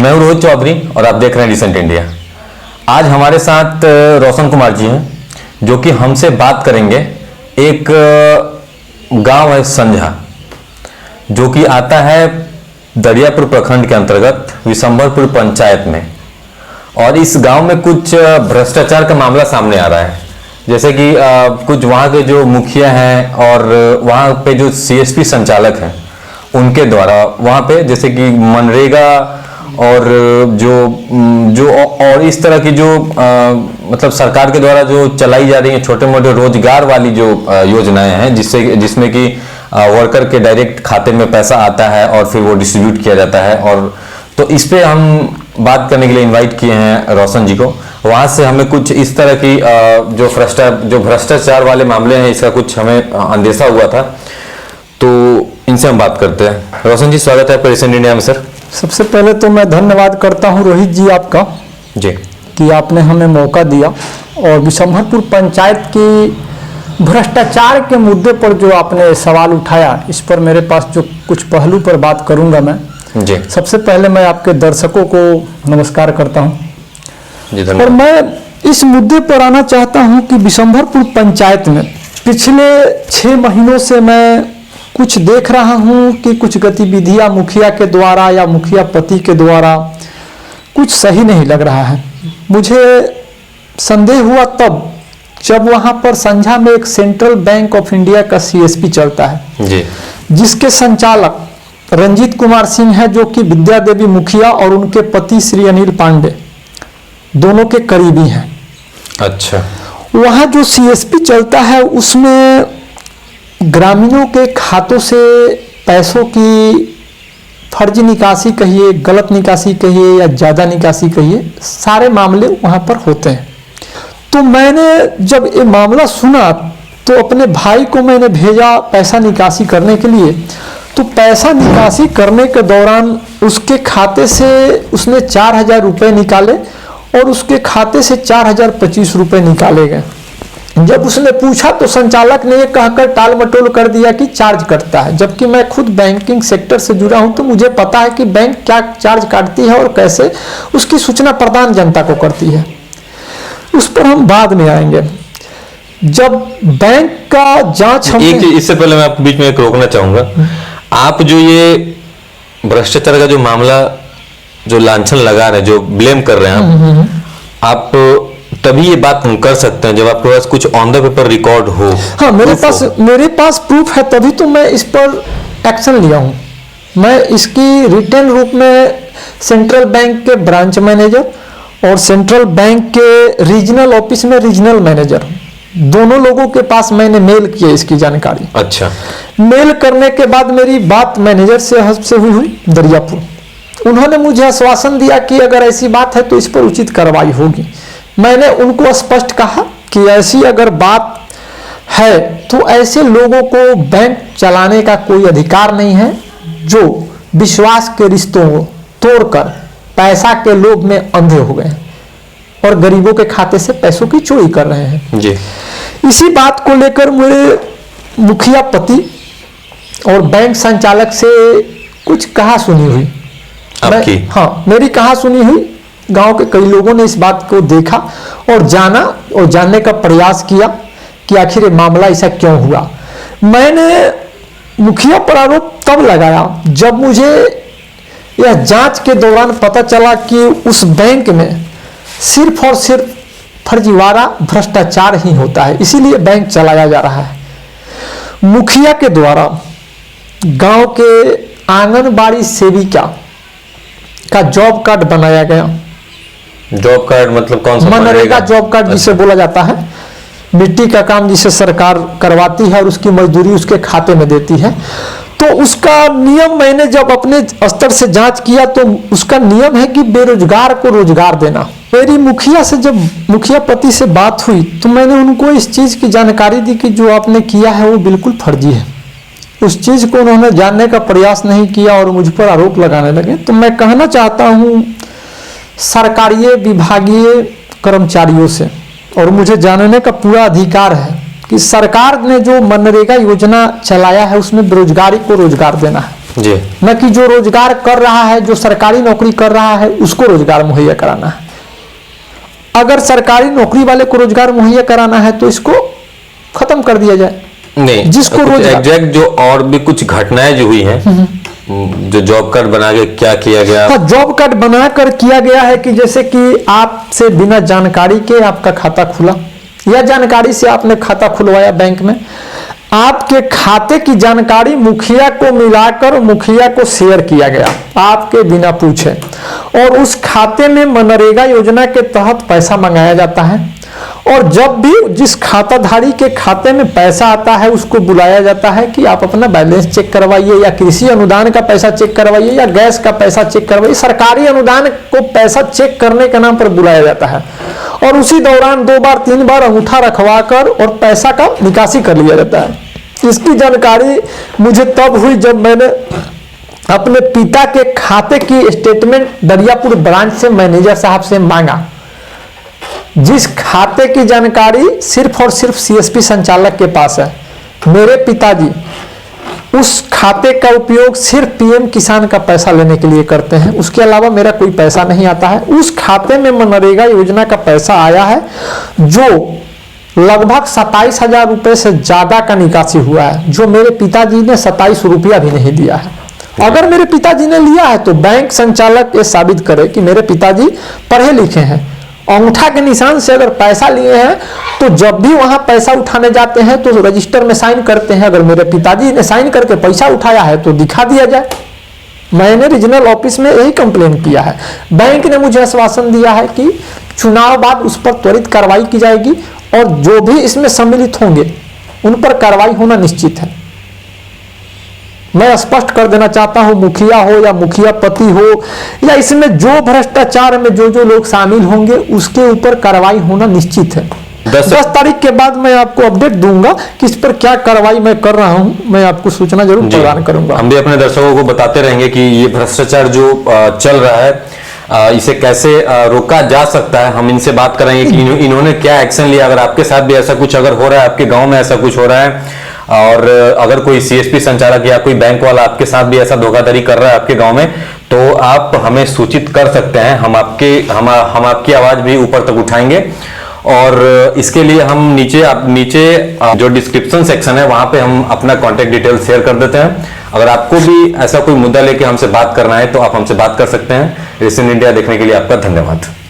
मैं हूं रोहित चौधरी और आप देख रहे हैं डिसेंट इंडिया। आज हमारे साथ रोशन कुमार जी हैं जो कि हमसे बात करेंगे। एक गांव है संझा जो कि आता है दरियापुर प्रखंड के अंतर्गत विशंभरपुर पंचायत में, और इस गांव में कुछ भ्रष्टाचार का मामला सामने आ रहा है। जैसे कि कुछ वहां के जो मुखिया हैं और वहां पे जो सीएसपी संचालक हैं उनके द्वारा वहां पे जैसे कि मनरेगा और जो और इस तरह की जो मतलब सरकार के द्वारा जो चलाई जा रही है छोटे मोटे रोजगार वाली जो योजनाएं हैं जिसमें कि वर्कर के डायरेक्ट खाते में पैसा आता है और फिर वो डिस्ट्रीब्यूट किया जाता है। और तो इस पे हम बात करने के लिए इनवाइट किए हैं रोशन जी को। वहां से हमें कुछ इस तरह की जो भ्रष्टाचार वाले मामले हैं इसका कुछ हमें अंदेशा हुआ था, तो इनसे हम बात करते हैं। रोशन जी, स्वागत है आपका डिसेंट इंडिया में। सर, सबसे पहले तो मैं धन्यवाद करता हूं रोहित जी आपका जी कि आपने हमें मौका दिया और विशंभरपुर पंचायत की भ्रष्टाचार के मुद्दे पर जो आपने सवाल उठाया, इस पर मेरे पास जो कुछ पहलू पर बात करूंगा मैं जी। सबसे पहले मैं आपके दर्शकों को नमस्कार करता हूं जी, और धन्यवाद। मैं इस मुद्दे पर आना चाहता हूं कि विशंभरपुर पंचायत में पिछले 6 महीनों से मैं कुछ देख रहा हूं कि कुछ गतिविधियां मुखिया के द्वारा या मुखिया पति के द्वारा कुछ सही नहीं लग रहा है। मुझे संदेह हुआ तब जब वहां पर संझा में एक सेंट्रल बैंक ऑफ इंडिया का सीएसपी चलता है जी, जिसके संचालक रंजीत कुमार सिंह है, जो कि विद्या देवी मुखिया और उनके पति श्री अनिल पांडे दोनों के करीबी हैं। अच्छा। वहां जो सीएसपी चलता है उसमें ग्रामीणों के खातों से पैसों की फर्जी निकासी कहिए, गलत निकासी कहिए या ज़्यादा निकासी कहिए, सारे मामले वहाँ पर होते हैं। तो मैंने जब ये मामला सुना तो अपने भाई को मैंने भेजा पैसा निकासी करने के लिए। तो पैसा निकासी करने के दौरान उसके खाते से उसने 4,000 रुपये निकाले और उसके खाते से 4,025 रुपये निकाले गए। जब उसने पूछा तो संचालक ने ये कहकर टाल मटोल कर दिया कि चार्ज कटता है, जबकि मैं खुद बैंकिंग सेक्टर से जुड़ा हूं तो मुझे पता है कि बैंक क्या चार्ज काटती है और कैसे उसकी सूचना प्रदान जनता को करती है। उस पर हम बाद में आएंगे। जब बैंक का जांच इससे पहले मैं आपको बीच में एक रोकना चाहूंगा। आप जो ये भ्रष्टाचार का जो मामला जो लांछन लगा रहे हैं, जो ब्लेम कर रहे हैं आप तभी ये बात हम कर सकते हैं जब आपके पास कुछ ऑन द पेपर रिकॉर्ड हो। हाँ, मेरे पास प्रूफ है, तभी तो मैं इस पर एक्शन लिया हूँ। मैं इसकी रिटेन रूप में सेंट्रल बैंक के ब्रांच मैनेजर और सेंट्रल बैंक के रीजनल ऑफिस में रीजनल मैनेजर, दोनों लोगों के पास मैंने मेल किया इसकी जानकारी। अच्छा। मेल करने के बाद मेरी बात मैनेजर से हुई दरियापुर। उन्होंने मुझे आश्वासन दिया कि अगर ऐसी बात है तो इस पर उचित कार्रवाई होगी। मैंने उनको स्पष्ट कहा कि ऐसी अगर बात है तो ऐसे लोगों को बैंक चलाने का कोई अधिकार नहीं है जो विश्वास के रिश्तों को तोड़कर पैसा के लोभ में अंधे हो गए और गरीबों के खाते से पैसों की चोरी कर रहे हैं जी। इसी बात को लेकर मेरे मुखिया पति और बैंक संचालक से कुछ कहा सुनी हुई। हाँ, मेरी कहा सुनी हुई। गांव के कई लोगों ने इस बात को देखा और जाना और जानने का प्रयास किया कि आखिर ये मामला ऐसा क्यों हुआ। मैंने मुखिया पर आरोप तब लगाया जब मुझे यह जांच के दौरान पता चला कि उस बैंक में सिर्फ और सिर्फ फर्जीवाड़ा भ्रष्टाचार ही होता है, इसीलिए बैंक चलाया जा रहा है। मुखिया के द्वारा गांव के आंगनबाड़ी सेविका का जॉब कार्ड बनाया गया। जॉब कार्ड मतलब कौन सा? मनरेगा जॉब कार्ड जिसे बोला जाता है। मिट्टी का काम जिसे सरकार करवाती है और उसकी मजदूरी उसके खाते में देती है। तो उसका नियम मैंने जब अपने स्तर से जांच किया तो उसका नियम है कि बेरोजगार को रोजगार देना। मेरी मुखिया से जब मुखिया पति से बात हुई तो मैंने उनको इस चीज की जानकारी दी कि जो आपने किया है वो बिल्कुल फर्जी है। उस चीज को उन्होंने जानने का प्रयास नहीं किया और मुझ पर आरोप लगाने लगे। तो मैं कहना चाहता हूँ सरकारी विभागीय कर्मचारियों से, और मुझे जानने का पूरा अधिकार है कि सरकार ने जो मनरेगा योजना चलाया है उसमें बेरोजगारी को रोजगार देना है। जी। न कि जो रोजगार कर रहा है, जो सरकारी नौकरी कर रहा है उसको रोजगार मुहैया कराना है। अगर सरकारी नौकरी वाले को रोजगार मुहैया कराना है तो इसको खत्म कर दिया जाए। नहीं, जिसको रोजगार एग्जैक्ट जो और भी कुछ घटनाएं जो हुई हैं, जो जॉब कार्ड बना के क्या किया गया। हाँ, जॉब कार्ड बनाकर किया गया है कि जैसे कि आपसे बिना जानकारी के आपका खाता खुला, या जानकारी से आपने खाता खुलवाया बैंक में, आपके खाते की जानकारी मुखिया को मिलाकर मुखिया को शेयर किया गया आपके बिना पूछे, और उस खाते में मनरेगा योजना के तहत पैसा मंगाया जाता है। और जब भी जिस खाताधारी के खाते में पैसा आता है उसको बुलाया जाता है कि आप अपना बैलेंस चेक करवाइए, या कृषि अनुदान का पैसा चेक करवाइए, या गैस का पैसा चेक करवाइए। सरकारी अनुदान को पैसा चेक करने के नाम पर बुलाया जाता है, और उसी दौरान 2 बार 3 बार अंगूठा रखवा कर और पैसा का निकासी कर लिया जाता है। इसकी जानकारी मुझे तब हुई जब मैंने अपने पिता के खाते की स्टेटमेंट दरियापुर ब्रांच से मैनेजर साहब से मांगा, जिस खाते की जानकारी सिर्फ और सिर्फ सीएसपी संचालक के पास है। मेरे पिताजी उस खाते का उपयोग सिर्फ पीएम किसान का पैसा लेने के लिए करते हैं, उसके अलावा मेरा कोई पैसा नहीं आता है। उस खाते में मनरेगा योजना का पैसा आया है जो लगभग 27,000 रुपए से ज्यादा का निकासी हुआ है, जो मेरे पिताजी ने 27 रुपया भी नहीं दिया है। अगर मेरे पिताजी ने लिया है तो बैंक संचालक ये साबित करे कि मेरे पिताजी पढ़े लिखे हैं। अंगूठा के निशान से अगर पैसा लिए हैं तो जब भी वहां पैसा उठाने जाते हैं तो रजिस्टर में साइन करते हैं। अगर मेरे पिताजी ने साइन करके पैसा उठाया है तो दिखा दिया जाए। मैंने रीजनल ऑफिस में यही कंप्लेन किया है। बैंक ने मुझे आश्वासन दिया है कि चुनाव बाद उस पर त्वरित कार्रवाई की जाएगी, और जो भी इसमें सम्मिलित होंगे उन पर कार्रवाई होना निश्चित है। मैं स्पष्ट कर देना चाहता हूं, मुखिया हो या मुखिया पति हो, या इसमें जो भ्रष्टाचार में जो जो लोग शामिल होंगे उसके ऊपर कार्रवाई होना निश्चित है। 10 तारीख के बाद मैं आपको अपडेट दूंगा कि इस पर क्या कार्रवाई मैं कर रहा हूं, मैं आपको सूचना जरूर प्रदान करूंगा। हम भी अपने दर्शकों को बताते रहेंगे कि ये भ्रष्टाचार जो चल रहा है इसे कैसे रोका जा सकता है। हम इनसे बात करेंगे कि इन्होंने क्या एक्शन लिया। अगर आपके साथ भी ऐसा कुछ अगर हो रहा है, आपके गांव में ऐसा कुछ हो रहा है, और अगर कोई सीएसपी संचालक या कोई बैंक वाला आपके साथ भी ऐसा धोखाधड़ी कर रहा है आपके गांव में, तो आप हमें सूचित कर सकते हैं। हम आपकी आवाज भी ऊपर तक उठाएंगे, और इसके लिए हम नीचे जो डिस्क्रिप्शन सेक्शन है वहां पे हम अपना कॉन्टेक्ट डिटेल शेयर कर देते हैं। अगर आपको भी ऐसा कोई मुद्दा लेके हमसे बात करना है तो आप हमसे बात कर सकते हैं। रेसन इंडिया देखने के लिए आपका धन्यवाद।